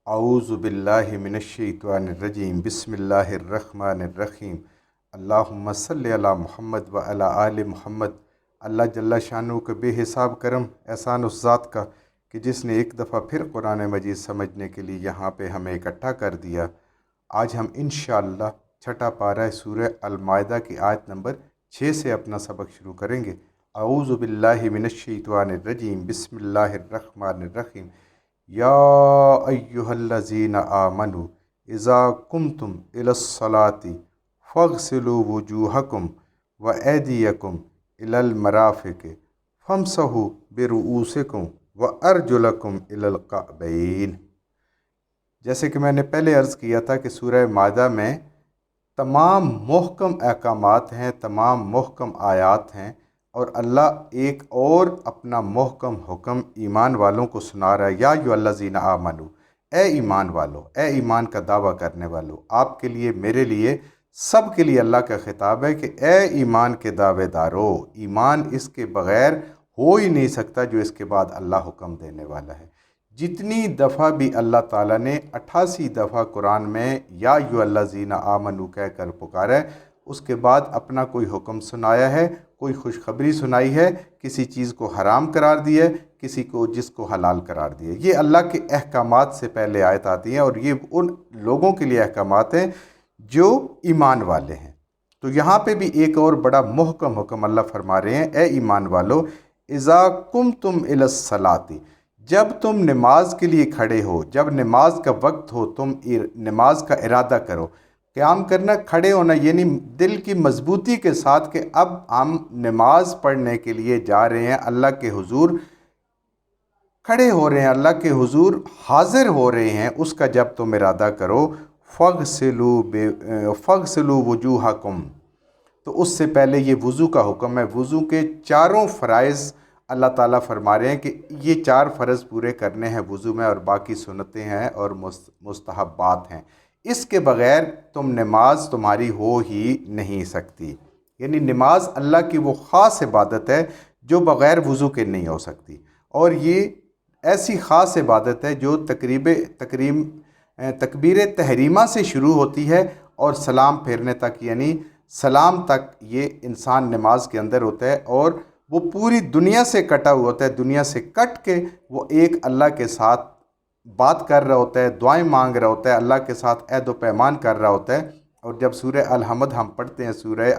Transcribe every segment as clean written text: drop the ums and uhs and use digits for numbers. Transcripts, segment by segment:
अऊज़ु बिल्लाहि मिनश्शैतानिर्रजीम बिस्मिल्लाहिर्रहमानिर्रहीम अल्लाहुम्मा सल्लि अला मुहम्मद व अला आलि मुहम्मद। अल्लाह जल्ला शानु का बेहिसाब करम एहसान उस ज़ात का कि जिसने एक दफ़ा फिर कुरान मजीद समझने के लिए यहाँ पे हमें इकट्ठा कर दिया। आज हम इंशाअल्लाह छठा पारा सूरह अल-माइदा की आयत नंबर 6 से अपना सबक शुरू करेंगे। अऊज़ु बिल्लाहि मिनश्शैतानिर्रजीम बिस्मिल्लाहिर्रहमानिर्रहीम। या अय्युहल्लज़ीना आमनु इज़ा कुमतुम इलस्सलाति फ़ग़सिलू वुजूहकुम व ऐदियकुम इलल मराफ़िक़ फ़मसहू बिरुऊसिकुम व अर्जुलकुम इलल कअबैन। जैसे कि मैंने पहले अर्ज़ किया था कि सूरह माइदा में तमाम मुहकम अहकामात हैं, तमाम मुहकम आयात हैं, और अल्लाह एक और अपना मुहकम हुक्म ईमान वालों को सुना रहा है। या अय्युहल्लज़ीना आमनु, ए ईमान वालों, ए ईमान का दावा करने वालों, आपके लिए, मेरे लिए, सब के लिए अल्लाह का खिताब है कि ए ईमान के दावेदारों, ईमान इसके बग़ैर हो ही नहीं सकता जो इसके बाद अल्लाह हुक्म देने वाला है। जितनी दफ़ा भी अल्लाह ताला ने 88 दफ़ा कुरान में या अय्युहल्लज़ीना आमनु कह कर पुकारा है, उसके बाद अपना कोई हुक्म सुनाया है, कोई खुशखबरी सुनाई है, किसी चीज़ को हराम करार दिया है, किसी को जिसको हलाल करार दिया। ये अल्लाह के अहकामात से पहले आयत आती हैं, और ये उन लोगों के लिए अहकामात हैं जो ईमान वाले हैं। तो यहाँ पे भी एक और बड़ा मुहकम हुक्म अल्लाह फरमा रहे हैं, ए ईमान वालो, इज़ा कुमतुम इलस्सलाति, जब तुम नमाज के लिए खड़े हो, जब नमाज का वक्त हो, तुम नमाज का इरादा करो। क़याम करना, खड़े होना, यानी दिल की मजबूती के साथ कि अब हम नमाज पढ़ने के लिए जा रहे हैं, अल्लाह के हुजूर खड़े हो रहे हैं, अल्लाह के हुजूर हाजिर हो रहे हैं, उसका जब तुम इरादा करो। फ़ग़सिलू वुजूहकुम, तो उससे पहले ये वज़ू का हुक्म है। वज़ू के चारों फ़राइज़ अल्लाह ताला फरमा रहे हैं कि ये 4 फ़र्ज़ पूरे करने हैं वज़ू में, और बाकी सुन्नतें हैं और मुस्तहब्बात हैं। इसके बग़ैर तुम नमाज तुम्हारी हो ही नहीं सकती। यानी नमाज अल्लाह की वो ख़ास इबादत है जो बग़ैर वज़ू के नहीं हो सकती, और ये ऐसी ख़ास इबादत है जो तकबीर तहरीमा से शुरू होती है और सलाम फेरने तक, यानी सलाम तक ये इंसान नमाज के अंदर होता है, और वो पूरी दुनिया से कटा हुआ होता है। दुनिया से कट के वो एक अल्लाह के साथ बात कर रहा होता है, दुआएं मांग रहा होता है, अल्लाह के साथ अहद व पैमान कर रहा होता है। और जब सूरह अल-हम्द हम पढ़ते हैं, सूरह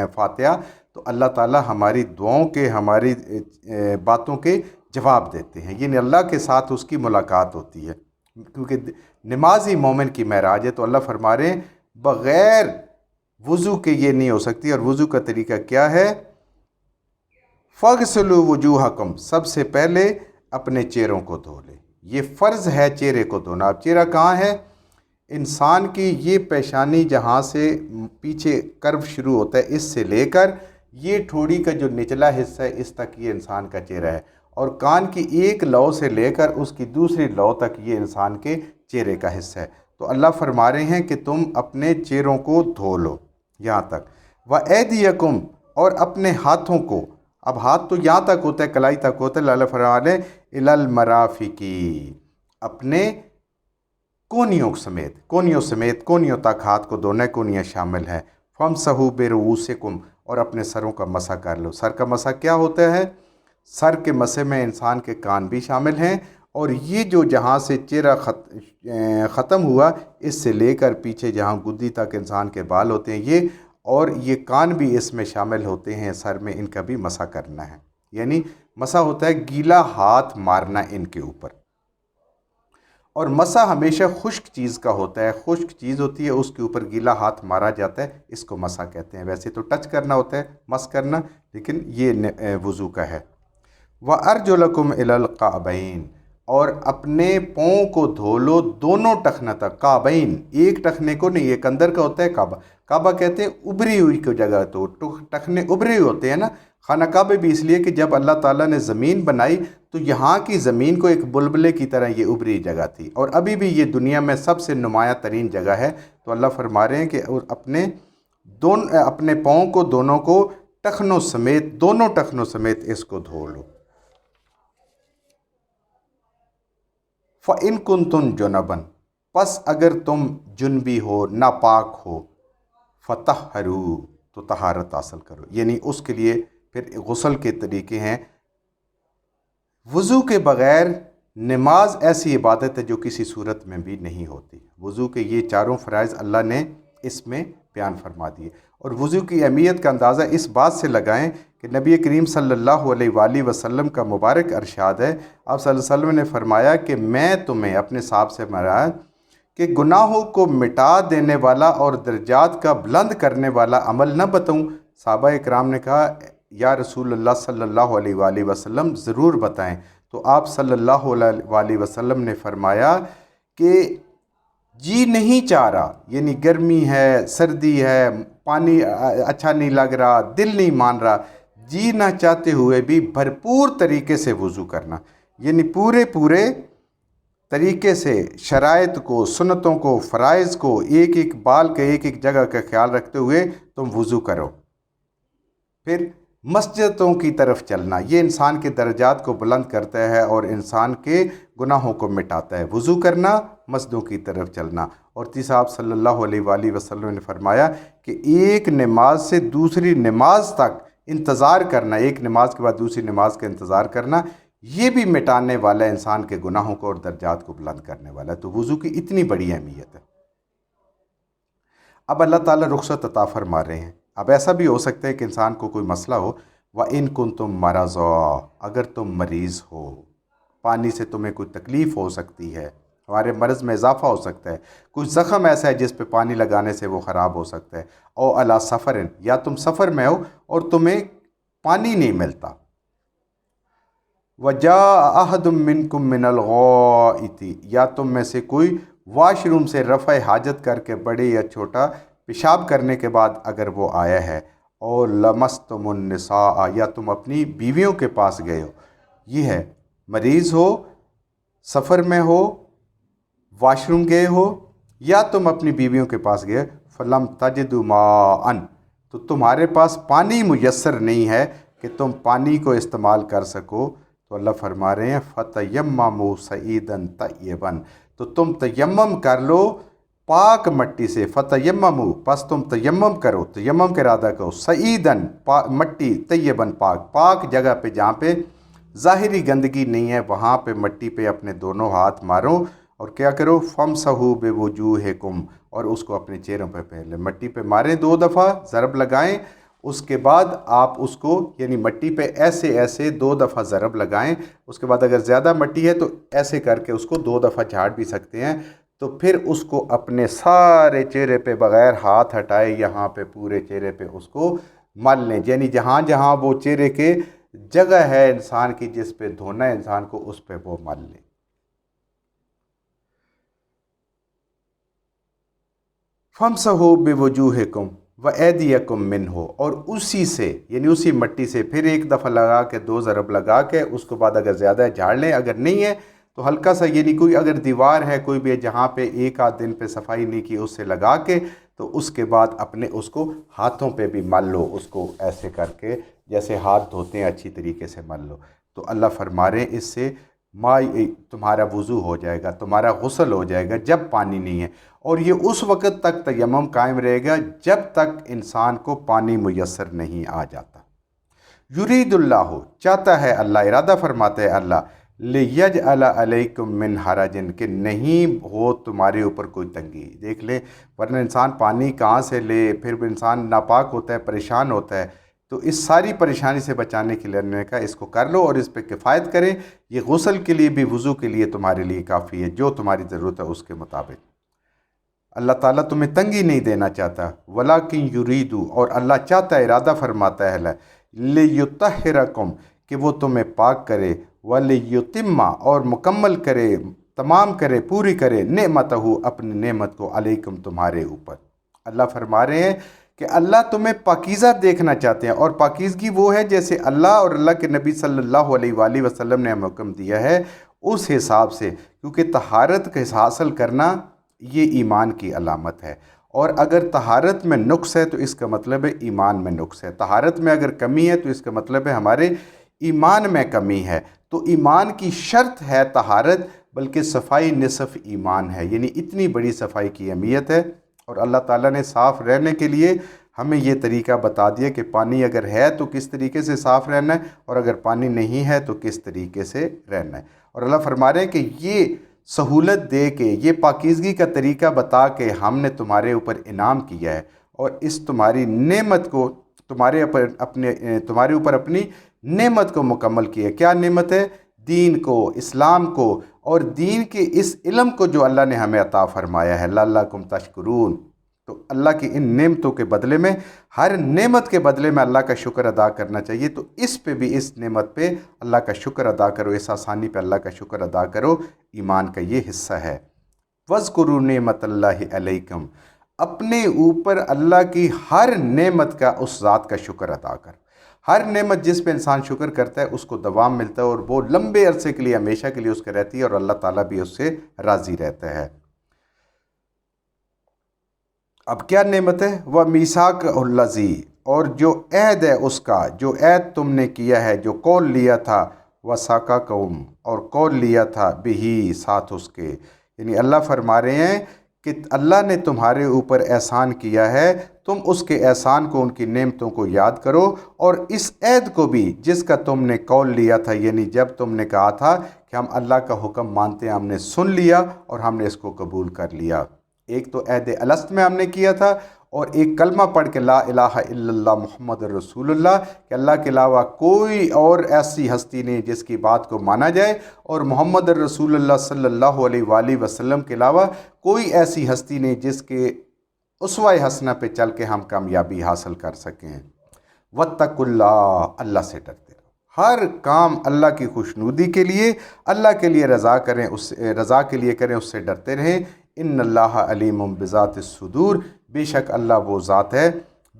फातिहा, तो अल्लाह ताला हमारी दुआओं के, हमारी बातों के जवाब देते हैं। यानी अल्लाह के साथ उसकी मुलाकात होती है, क्योंकि नमाज ही मोमिन की महराज है। तो अल्लाह फरमा रहे हैं बग़ैर वज़ू के ये नहीं हो सकती। और वज़ू का तरीका क्या है? फ़ग़सिलू वुजूहकुम, सबसे पहले अपने चेहरों को धो ले। ये फ़र्ज़ है चेहरे को धोना। अब चेहरा कहाँ है? इंसान की ये पेशानी जहाँ से पीछे कर्व शुरू होता है, इससे लेकर ये ठोड़ी का जो निचला हिस्सा है, इस तक ये इंसान का चेहरा है, और कान की एक लौ से लेकर उसकी दूसरी लौ तक ये इंसान के चेहरे का हिस्सा है। तो अल्लाह फरमा रहे हैं कि तुम अपने चेहरों को धो लो यहाँ तक। व ऐदियकुम, और अपने हाथों को। अब हाथ तो यहाँ तक होता है, कलाई तक होता है। अल्लाह फरमा रहे हैं इलल मराफ़िकी, अपने कोनियों समेत, कोनियों तक हाथ को धोना, कोनियाँ शामिल हैं। फ़मसहू बिरुऊसिकुम, और अपने सरों का मसा कर लो। सर का मसा क्या होता है? सर के मसे में इंसान के कान भी शामिल हैं, और ये जो जहाँ से चेहरा ख़त्म हुआ, इससे लेकर पीछे जहाँ गुद्दी तक इंसान के बाल होते हैं ये, और ये कान भी इसमें शामिल होते हैं, सर में इनका भी मसा करना है। यानी मसा होता है गीला हाथ मारना इनके ऊपर, और मसा हमेशा खुश्क चीज़ का होता है। खुश्क चीज़ होती है, उसके ऊपर गीला हाथ मारा जाता है, इसको मसा कहते हैं। वैसे तो टच करना होता है, मस करना, लेकिन ये वज़ू का है। व अर्जुलकुम इलल कअबैन, और अपने पाँव को धो लो दोनों टखना तक। काबैन, एक टखने को नहीं, एक अंदर का होता है काबा। काबा कहते हैं उभरी हुई को जगह, तो टखने उभरे हुए होते हैं ना। खाना काबे भी इसलिए कि जब अल्लाह ताला ने ज़मीन बनाई तो यहाँ की ज़मीन को एक बुलबुले की तरह ये उभरी जगह थी, और अभी भी ये दुनिया में सबसे नुमाया तरीन जगह है। तो अल्लाह फरमा रहे हैं कि अपने पाँव को दोनों को टखनों समेत, दोनों टखनों समेत इसको धो लो। फ़इन कुन्तुम जुनबन, पस अगर तुम जुनबी हो, नापाक हो, फ़तहरू, तो तहारत हासिल करो। यानी उसके लिए फिर गुस्ल के तरीके हैं। वज़ू के बग़ैर नमाज ऐसी इबादत है जो किसी सूरत में भी नहीं होती। वज़ू के ये चारों फ़राइज़ अल्लाह ने इसमें बयान फरमा दिए। और वज़ू की अहमियत का अंदाज़ा इस बात से लगाएं कि नबी करीम सल्लल्लाहु अलैहि वसल्लम का मुबारक इरशाद है, आप सल्लल्लाहु अलैहि वसल्लम ने फरमाया कि मैं तुम्हें अपने साहब से मरा कि गुनाहों को मिटा देने वाला और दर्जात का बुलंद करने वाला अमल न बताऊं। सहाबा इकराम ने कहा, या रसूल अल्लाह सल्लल्लाहु अलैहि वसल्लम ज़रूर बताएं। तो आप सल्लल्लाहु अलैहि वसल्लम ने फरमाया कि जी नहीं चाह रहा, यानी गर्मी है, सर्दी है, पानी अच्छा नहीं लग रहा, दिल नहीं मान रहा, जी ना चाहते हुए भी भरपूर तरीके से वज़ू करना। यानी पूरे तरीके से शराइत को, सुन्नतों को, फ़राइज़ को, एक एक बाल के एक एक जगह का ख्याल रखते हुए तुम वज़ू करो। फिर मस्जिदों की तरफ चलना, ये इंसान के दर्जात को बुलंद करता है और इंसान के गुनाहों को मिटाता है। वज़ू करना, मस्जिदों की तरफ चलना। और तीसरा, आप सल्लल्लाहु अलैहि वसल्लम ने फरमाया कि एक नमाज से दूसरी नमाज तक इंतज़ार करना, एक नमाज के बाद दूसरी नमाज का इंतज़ार करना, ये भी मिटाने वाला है इंसान के गुनाहों को और दर्जात को बुलंद करने वाला है। तो वज़ू की इतनी बड़ी अहमियत है। अब अल्लाह ताला रुख़्सत अता फरमा रहे हैं। अब ऐसा भी हो सकता है कि इंसान को कोई मसला हो, व इन कुन्तुम मरज़ा, अगर तुम मरीज़ हो, पानी से तुम्हें कोई तकलीफ़ हो सकती है, हमारे मर्ज़ में इजाफ़ा हो सकता है, कुछ ज़ख़म ऐसा है जिस पे पानी लगाने से वो ख़राब हो सकता है। औ अला सफ़रिन, या तुम सफ़र में हो और तुम्हें पानी नहीं मिलता। वजा अहदुम मिनकुम मिनल गॉइति, या तुम में से कोई वाशरूम से रफ़ा हाजत करके बड़े या छोटा पेशाब करने के बाद अगर वो आया है, और लमस्तुमुन निसा, या तुम अपनी बीवियों के पास गए हो। ये है, मरीज़ हो, सफ़र में हो, वाशरूम गए हो, या तुम अपनी बीवियों के पास गए, फलम तजिदु माअन, तो तुम्हारे पास पानी मुयस्सर नहीं है कि तुम पानी को इस्तेमाल कर सको। तो अल्लाह फरमा रहे हैं, फ़तयम्ममू सईदन तय्यबन, तो तुम तयम्मम कर लो पाक मट्टी से। फ़तयम्ममू, बस तुम तयम्मम करो, तयम्मम का इरादा करो, सईदन मट्टी, तय्यबन पाक जगह पे जहाँ पे ज़ाहिरी गंदगी नहीं है, वहाँ पे मट्टी पे अपने दोनों हाथ मारो और क्या करो, फ़मसहू बिवुजूहिकुम, और उसको अपने चेहरों पे पहले मट्टी पे मारें 2 दफ़ा, ज़रब लगाएं। उसके बाद आप उसको, यानी मट्टी पे ऐसे 2 दफ़ा ज़रब लगाएं। उसके बाद अगर ज़्यादा मट्टी है तो ऐसे करके उसको 2 दफ़ा झाड़ भी सकते हैं। तो फिर उसको अपने सारे चेहरे पे बग़ैर हाथ हटाए, यहाँ पे पूरे चेहरे पे उसको मल लें। यानी जहाँ जहाँ वो चेहरे के जगह है इंसान की जिस पे धोना है इंसान को, उस पे वो मल लें। फमसहू बिवुजूहिकुम व ऐदियकुम मिन्हु, और उसी से, यानी उसी मट्टी से फिर 1 दफ़ा लगा के 2 ज़रब लगा के उसके बाद अगर ज़्यादा है झाड़ लें, अगर नहीं है तो हल्का सा, यानी कोई अगर दीवार है कोई भी जहाँ पे 1 आध दिन पे सफाई नहीं की, उससे लगा के, तो उसके बाद अपने उसको हाथों पे भी मल लो, उसको ऐसे करके जैसे हाथ धोते हैं अच्छी तरीके से मल लो। तो अल्लाह फरमा रहे हैं इससे तुम्हारा वज़ू हो जाएगा, तुम्हारा गुस्ल हो जाएगा जब पानी नहीं है। और ये उस वक़्त तक तयम्मुम कायम रहेगा जब तक इंसान को पानी मुयस्सर नहीं आ जाता। युरीदुल्लाहु, चाहता है अल्लाह, इरादा फरमाता है अल्लाह, लियजअल अलैकुम मिन हरजिन, कि नहीं हो तुम्हारे ऊपर कोई तंगी। देख ले, वरना इंसान पानी कहाँ से ले, फिर इंसान नापाक होता है, परेशान होता है। तो इस सारी परेशानी से बचाने के लिए ने कहा इसको कर लो और इस पर किफ़ायत करें। ये गुस्ल के लिए भी, वज़ू के लिए तुम्हारे लिए काफ़ी है, जो तुम्हारी ज़रूरत है उसके मुताबिक। अल्लाह ताला तुम्हें तंगी नहीं देना चाहता। वलाकिन युरीदु, और अल्लाह चाहता है, इरादा फरमाता है, लियुत्तहिरकुम, कि वो तुम्हें पाक करे, वलियुतिम्मा, और मुकम्मल करे, तमाम करे, पूरी करे, नेमतहु, अपनी नेमत को, अलैकुम, तुम्हारे ऊपर। अल्लाह फरमा रहे हैं कि अल्लाह तुम्हें पाकीज़ा देखना चाहते हैं। और पाकीज़गी वो है जैसे अल्लाह और अल्लाह के नबी सल्लल्लाहु अलैहि वसल्लम ने हमें हुक्म दिया है उस हिसाब से, क्योंकि तहारत के हासिल करना ये ईमान की अलामत है। और अगर तहारत में नुक्स है तो इसका मतलब है ईमान में नुक्स है। तहारत में अगर कमी है तो इसका मतलब है हमारे ईमान में कमी है। तो ईमान की शर्त है तहारत, بلکہ صفائی نصف ایمان ہے، یعنی اتنی بڑی صفائی کی اہمیت ہے۔ اور اللہ تعالیٰ نے صاف رہنے کے لیے ہمیں یہ طریقہ بتا دیا کہ پانی اگر ہے تو کس طریقے سے صاف رہنا ہے، اور اگر پانی نہیں ہے تو کس طریقے سے رہنا ہے۔ اور اللہ فرما رہے ہیں کہ یہ سہولت دے کے، یہ پاکیزگی کا طریقہ بتا کے ہم نے تمہارے اوپر انعام کیا ہے، اور اس تمہاری نعمت کو تمہارے اوپر اپنی نعمت کو مکمل کیا ہے۔ کیا نعمت ہے؟ دین کو، اسلام کو، اور دین کے اس علم کو جو اللہ نے ہمیں عطا فرمایا ہے، لعلکم تشکرون۔ تو اللہ کی ان نعمتوں کے بدلے میں، ہر نعمت کے بدلے میں اللہ کا شکر ادا کرنا چاہیے۔ تو اس پہ بھی، اس نعمت پہ اللہ کا شکر ادا کرو، اس آسانی پہ اللہ کا شکر ادا کرو، ایمان کا یہ حصہ ہے۔ وَاذْكُرُوا نِعْمَتَ اللَّهِ عَلَيْكُمْ، اپنے اوپر اللہ کی ہر نعمت کا، اس ذات کا شکر ادا کر۔ ہر نعمت جس پہ انسان شکر کرتا ہے اس کو دوام ملتا ہے، اور وہ لمبے عرصے کے لیے، ہمیشہ کے لیے اس کے رہتی ہے، اور اللہ تعالیٰ بھی اس سے راضی رہتا ہے۔ اب کیا نعمت ہے؟ وَمِيثَاقَهُ الَّذِي، اور جو عہد ہے اس کا، جو عہد تم نے کیا ہے، جو قول لیا تھا، وَثَاقَكُمْ، اور قول لیا تھا، بِهِ، ساتھ اس کے، یعنی اللہ فرما رہے ہیں کہ اللہ نے تمہارے اوپر احسان کیا ہے، تم اس کے احسان کو، ان کی نعمتوں کو یاد کرو، اور اس عہد کو بھی جس کا تم نے قول لیا تھا، یعنی جب تم نے کہا تھا کہ ہم اللہ کا حکم مانتے ہیں، ہم نے سن لیا اور ہم نے اس کو قبول کر لیا۔ ایک تو عہد الست میں ہم نے کیا تھا، اور ایک کلمہ پڑھ کے لا الہ الا اللہ محمد رسول اللہ، کہ اللہ کے علاوہ کوئی اور ایسی ہستی نہیں جس کی بات کو مانا جائے، اور محمد رسول اللہ صلی اللہ علیہ وآلہ وسلم کے علاوہ کوئی ایسی ہستی نہیں جس کے اسوہ حسنہ پہ چل کے ہم کامیابی حاصل کر سکیں۔ واتقوا اللہ، اللہ سے ڈرتے رہو، ہر کام اللہ کی خوشنودی کے لیے، اللہ کے لیے رضا کے لیے کریں، اس سے ڈرتے رہیں۔ ان اللہ علیم بذات الصدور، بے شک اللہ وہ ذات ہے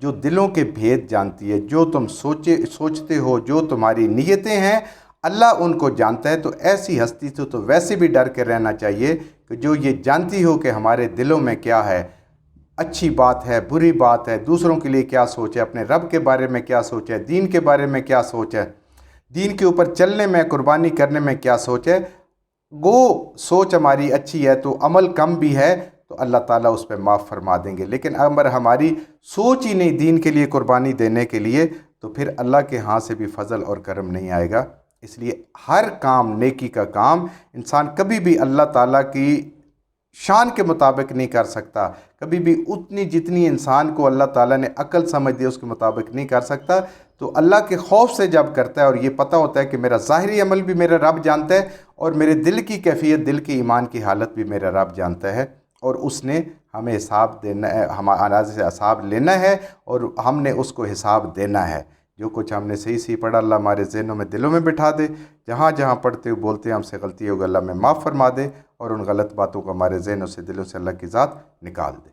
جو دلوں کے بھید جانتی ہے، جو تم سوچتے ہو، جو تمہاری نیتیں ہیں، اللہ ان کو جانتا ہے۔ تو ایسی ہستی سے تو ویسے بھی ڈر کے رہنا چاہیے کہ جو یہ جانتی ہو کہ ہمارے دلوں میں کیا ہے، اچھی بات ہے، بری بات ہے، دوسروں کے لیے کیا سوچ ہے، اپنے رب کے بارے میں کیا سوچ ہے، دین کے بارے میں کیا سوچ ہے، دین کے اوپر چلنے میں، قربانی کرنے میں کیا سوچ ہے۔ وہ سوچ ہماری اچھی ہے تو عمل کم بھی ہے تو اللہ تعالیٰ اس پہ معاف فرما دیں گے، لیکن اگر ہماری سوچ ہی نہیں دین کے لیے، قربانی دینے کے لیے، تو پھر اللہ کے ہاں سے بھی فضل اور کرم نہیں آئے گا۔ اس لیے ہر کام، نیکی کا کام، انسان کبھی بھی اللہ تعالیٰ کی شان کے مطابق نہیں کر سکتا، کبھی بھی اتنی جتنی انسان کو اللہ تعالیٰ نے عقل سمجھ دی اس کے مطابق نہیں کر سکتا۔ تو اللہ کے خوف سے جب کرتا ہے، اور یہ پتہ ہوتا ہے کہ میرا ظاہری عمل بھی میرا رب جانتا ہے، اور میرے دل کی کیفیت، دل کی ایمان کی حالت بھی میرا رب جانتا ہے، اور اس نے ہمیں حساب دینا ہے، ہمارے سے حساب لینا ہے، اور ہم نے اس کو حساب دینا ہے۔ جو کچھ ہم نے صحیح پڑھا اللہ ہمارے ذہنوں میں، دلوں میں بٹھا دے، جہاں جہاں پڑھتے ہوئے بولتے ہیں ہم سے غلطی ہوگی اللہ میں معاف فرما دے، اور ان غلط باتوں کو ہمارے ذہنوں سے، دلوں سے اللہ کی ذات نکال دے۔